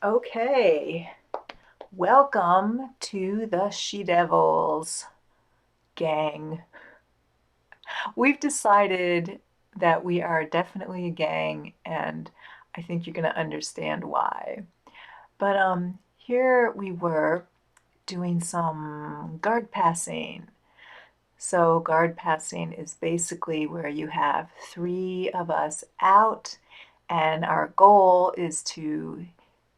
Okay, welcome to the She Devils gang. We've decided that we are definitely a gang, and I think you're going to understand why. But here we were doing some guard passing. So guard passing is basically where you have three of us out, and our goal is to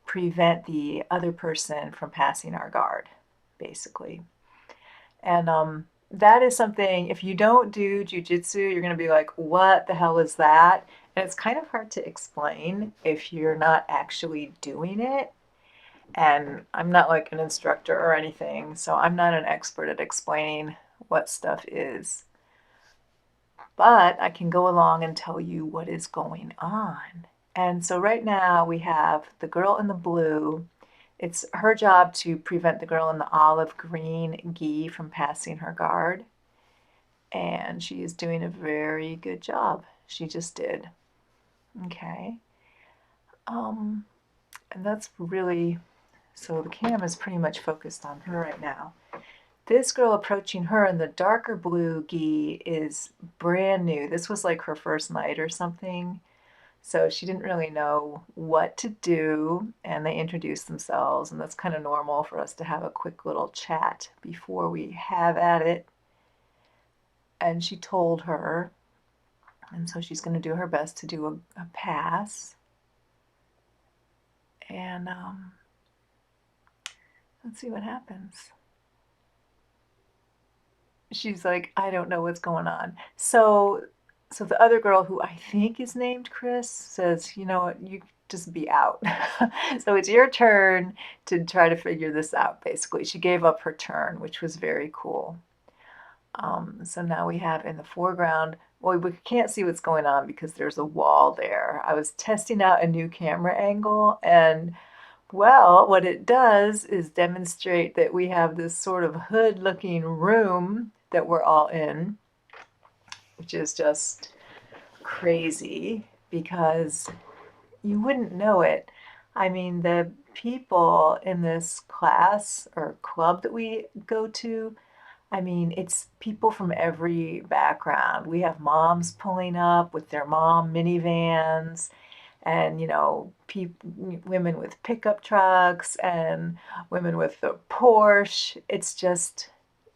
prevent the other person from passing our guard, basically. And that is something, if you don't do jujitsu, you're going to be like, what the hell is that? And it's kind of hard to explain if you're not actually doing it. And I'm not like an instructor or anything, so I'm not an expert at explaining what stuff is. But I can go along and tell you what is going on. And so right now we have the girl in the blue. It's her job to prevent the girl in the olive green gi from passing her guard. And she is doing a very good job. She just did. Okay. Um, and that's really, so the cam is pretty much focused on her right now. This girl approaching her in the darker blue gi is brand new. This was like her first night or something. So she didn't really know what to do, and they introduced themselves, and that's kind of normal for us to have a quick little chat before we have at it. And she told her, and so she's going to do her best to do a pass. And let's see what happens. She's like, I don't know what's going on. So the other girl, who I think is named Chris, says, you know what, you just be out. So it's your turn to try to figure this out, basically. She gave up her turn, which was very cool. So now we have in the foreground, well, we can't see what's going on because there's a wall there. I was testing out a new camera angle, and well, what it does is demonstrate that we have this sort of hood-looking room that we're all in, which is just crazy because you wouldn't know it. I mean, the people in this class or club that we go to, I mean, it's people from every background. We have moms pulling up with their mom minivans, and women with pickup trucks and women with the Porsche. It's just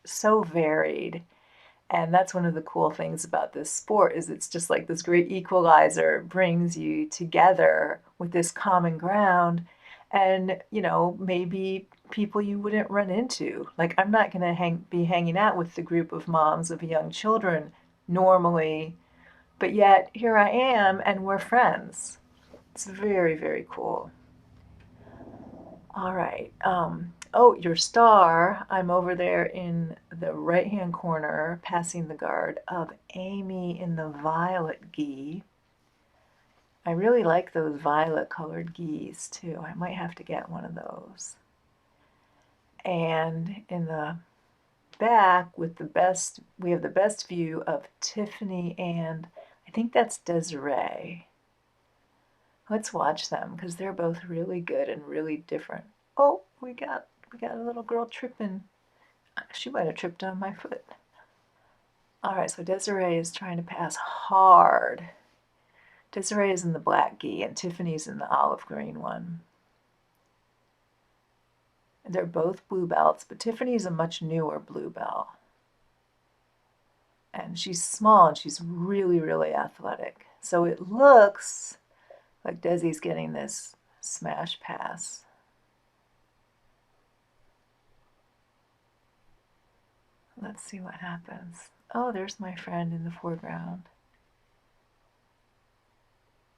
so varied. And that's one of the cool things about this sport is it's just like this great equalizer. It brings you together with this common ground, and maybe people you wouldn't run into. Like, I'm not going to be hanging out with the group of moms of young children normally, but yet here I am and we're friends. It's very, very cool. All right. Oh, your star. I'm over there in the right-hand corner, passing the guard of Amy in the violet gi. I really like those violet-colored gis too. I might have to get one of those. And in the back, with the best, we have the best view of Tiffany and I think that's Desiree. Let's watch them because they're both really good and really different. Oh, we got a little girl tripping. She might have tripped on my foot. All right, so Desiree is trying to pass hard. Desiree is in the black gi and Tiffany's in the olive green one. They're both blue belts, but Tiffany's a much newer blue belt. And she's small and she's really, really athletic. So it looks like Desi's getting this smash pass. Let's see what happens. Oh, there's my friend in the foreground.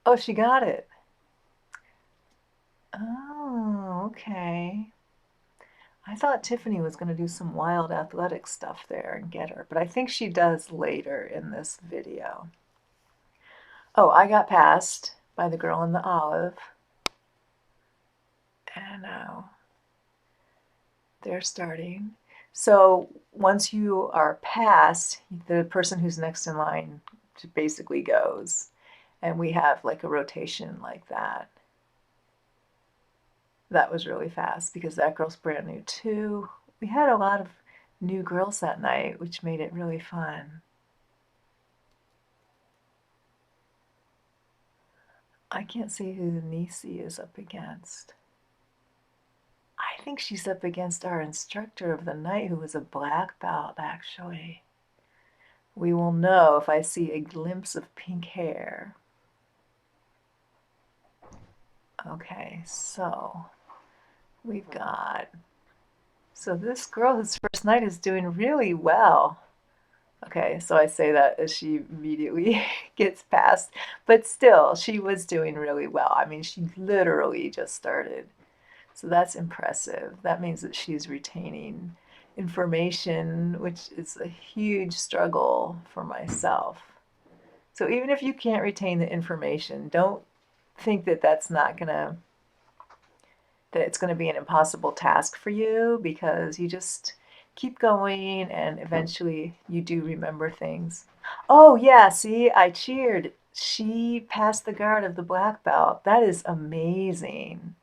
Oh, she got it. Oh, okay. I thought Tiffany was going to do some wild athletic stuff there and get her, but I think she does later in this video. Oh, I got passed by the girl in the olive. And now they're starting. So once you are passed, the person who's next in line basically goes. And we have like a rotation like that. That was really fast because that girl's brand new too. We had a lot of new girls that night, which made it really fun. I can't see who Nisi is up against. I think she's up against our instructor of the night, who was a black belt, actually. We will know if I see a glimpse of pink hair. Okay, so we've got. So this girl whose first night is doing really well. Okay, so I say that as she immediately gets past, but still, she was doing really well. I mean, she literally just started. So that's impressive. That means that she's retaining information, which is a huge struggle for myself. So even if you can't retain the information, don't think that it's going to be an impossible task for you, because you just keep going and eventually you do remember things. Oh, yeah, see, I cheered. She passed the guard of the black belt. That is amazing.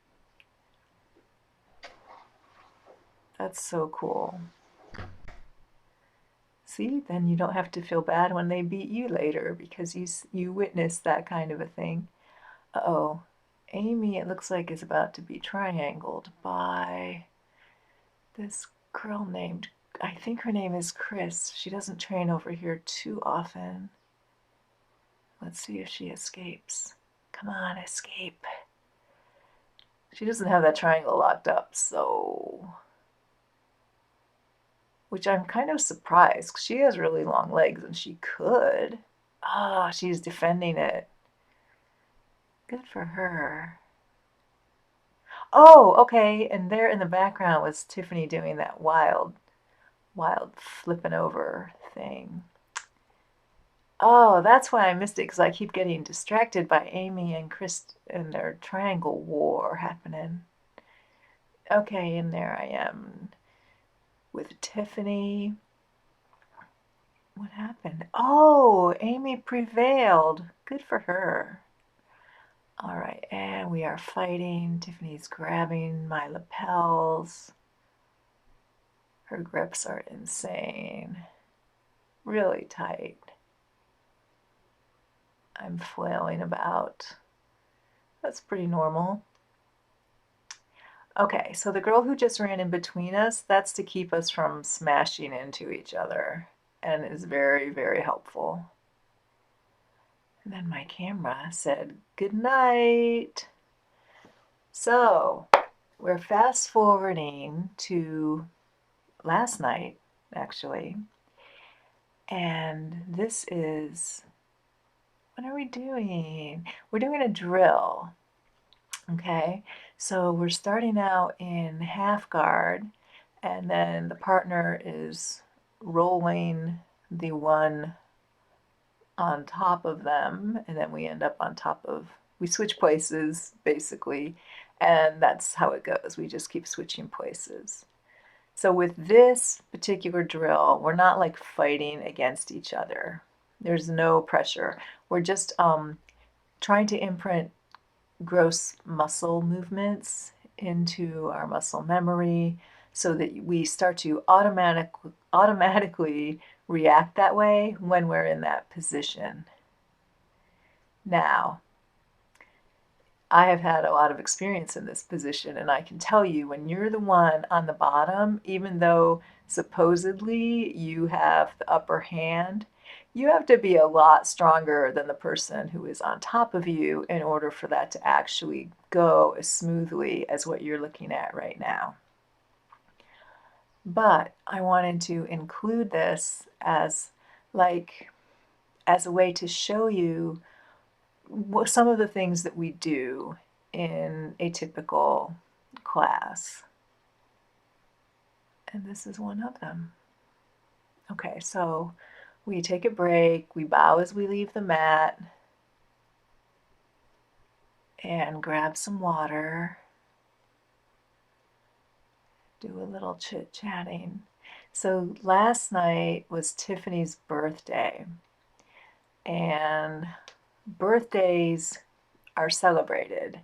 That's so cool. See, then you don't have to feel bad when they beat you later because you witnessed that kind of a thing. Uh-oh. Amy, it looks like, is about to be triangled by this girl named, I think her name is Chris. She doesn't train over here too often. Let's see if she escapes. Come on, escape. She doesn't have that triangle locked up, so. Which I'm kind of surprised, 'cause she has really long legs and she could. Ah, oh, she's defending it. Good for her. Oh, okay, and there in the background was Tiffany doing that wild flipping over thing. Oh, that's why I missed it, because I keep getting distracted by Amy and Chris and their triangle war happening. Okay, and there I am with Tiffany. What happened? Oh, Amy prevailed. Good for her. All right, and we are fighting. Tiffany's grabbing my lapels. Her grips are insane. Really tight. I'm flailing about. That's pretty normal. Okay, so the girl who just ran in between us, that's to keep us from smashing into each other, and is very, very helpful. And then my camera said, good night. So we're fast forwarding to last night, actually. And this is, what are we doing? We're doing a drill. Okay, so we're starting out in half guard, and then the partner is rolling the one on top of them, and then we end up on top of, we switch places basically, and that's how it goes. We just keep switching places. So with this particular drill, we're not like fighting against each other. There's no pressure. We're just trying to imprint gross muscle movements into our muscle memory so that we start to automatically react that way when we're in that position. Now, I have had a lot of experience in this position, and I can tell you, when you're the one on the bottom, even though supposedly you have the upper hand, you have to be a lot stronger than the person who is on top of you in order for that to actually go as smoothly as what you're looking at right now. But I wanted to include this as a way to show you some of the things that we do in a typical class. And this is one of them. Okay, so we take a break, we bow as we leave the mat, and grab some water, do a little chit-chatting. So last night was Tiffany's birthday, and birthdays are celebrated.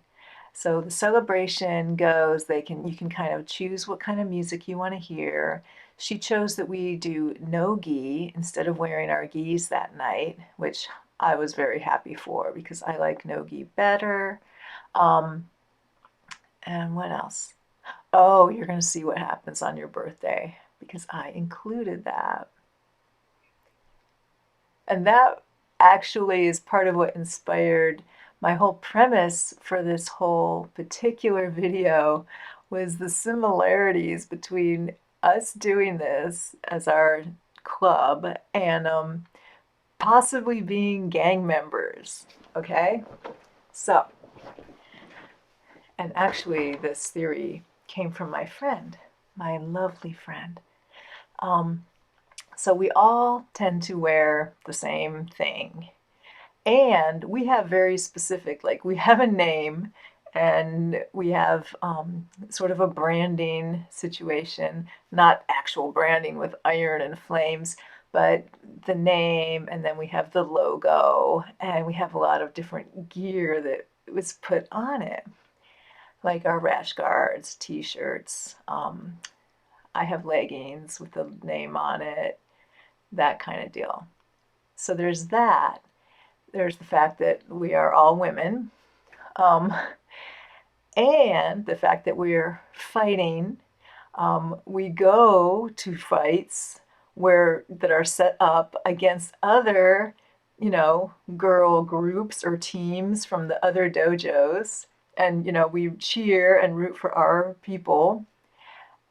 So the celebration goes, you can kind of choose what kind of music you want to hear. She chose that we do no gi instead of wearing our gis that night, which I was very happy for because I like no gi better. Um, and what else? Oh, you're going to see what happens on your birthday because I included that. And that actually is part of what inspired my whole premise for this whole particular video was the similarities between us doing this as our club and possibly being gang members. Okay? So, and actually, this theory came from my friend, my lovely friend. Um, so, we all tend to wear the same thing. And we have very specific, like, we have a name and we have sort of a branding situation, not actual branding with iron and flames, but the name, and then we have the logo, and we have a lot of different gear that was put on it, like our rash guards, t-shirts. I have leggings with the name on it, that kind of deal. So there's that. There's the fact that we are all women, um, and the fact that we're fighting. We go to fights where that are set up against other, girl groups or teams from the other dojos, and we cheer and root for our people.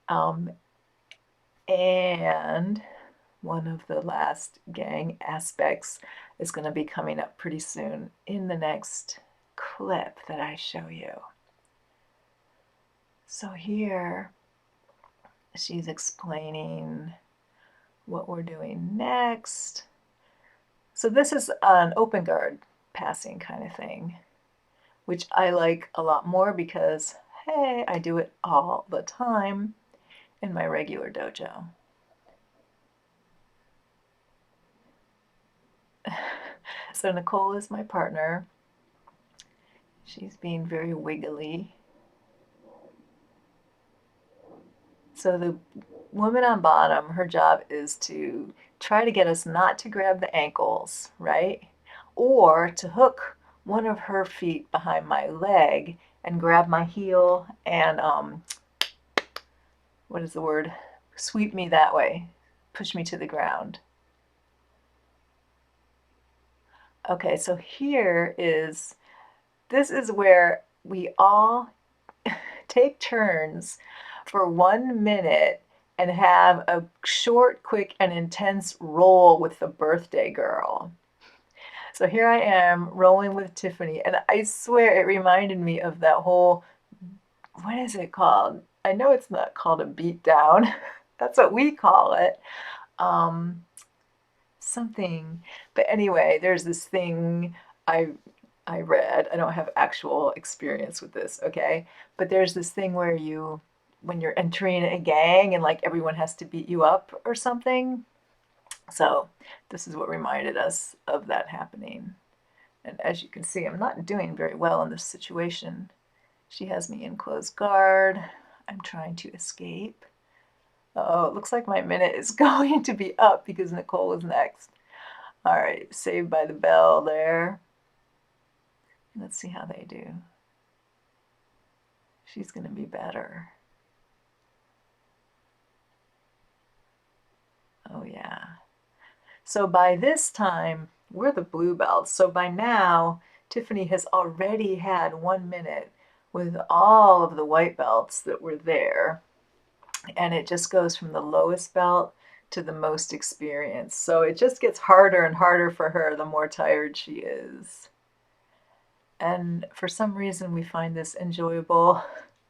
Um, and one of the last gang aspects is going to be coming up pretty soon in the next clip that I show you. So here she's explaining what we're doing next. So this is an open guard passing kind of thing, which I like a lot more because, hey, I do it all the time in my regular dojo. So Nicole is my partner. She's being very wiggly. So the woman on bottom, her job is to try to get us not to grab the ankles, right? Or to hook one of her feet behind my leg and grab my heel and, what is the word? Sweep me that way, push me to the ground. Okay, so this is where we all take turns for 1 minute and have a short, quick, and intense roll with the birthday girl. So here I am rolling with Tiffany, and I swear it reminded me of that whole, what is it called? I know it's not called a beat down. That's what we call it. Um, Something. But anyway, there's this thing I I read. I don't have actual experience with this, okay? But there's this thing where when you're entering a gang and like everyone has to beat you up or something. So this is what reminded us of that happening. And as you can see, I'm not doing very well in this situation. She has me in close guard. I'm trying to escape. Oh, it looks like my minute is going to be up because Nicole is next. All right, saved by the bell there. Let's see how they do. She's going to be better. Oh, yeah. So by this time, we're the blue belts. So by now, Tiffany has already had 1 minute with all of the white belts that were there. And it just goes from the lowest belt to the most experienced. So it just gets harder and harder for her the more tired she is. And for some reason, we find this enjoyable.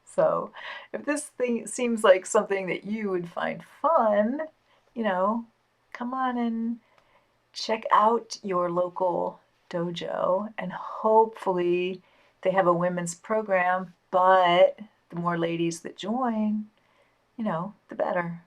So if this thing seems like something that you would find fun, come on and check out your local dojo, and hopefully they have a women's program, but the more ladies that join, the better.